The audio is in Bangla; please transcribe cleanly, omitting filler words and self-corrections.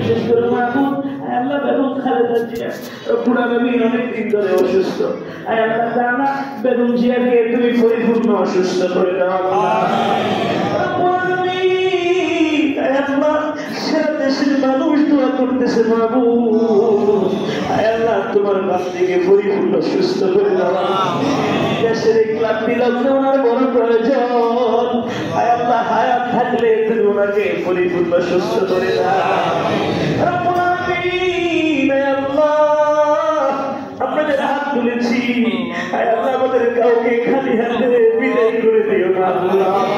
বিশেষ করে মাহবুব আল্লাহ বেগম খালেদা জিয়া রব্বুল আলামিন অনেক দিন ধরে অসুস্থ। আল্লাহ তাআলা বেগম জিয়াকে তুমি পরিপূর্ণ অসুস্থ করে দাও রব্বুল আলামিন। আল্লাহ সারা দেশের মানুষ দোয়া করতেছে মাহবুব আল্লাহ তোমার বান্দিকে পরিপূর্ণ সুস্থ করে দাও। দেশের এই ক্লান্তি লগ্নে ওনার বড় প্রয়োজন। আল্লাহ হায়াত থাকলে তুমি ওনাকে পরিপূর্ণ সুস্থ করে দাও রব্বুল আলামিন। আল্লাহ আপনাদের হাত তুলেছি আল্লাহ আমাদের কাউকে খালি হাতে বিদায় করে দিও না আল্লাহ।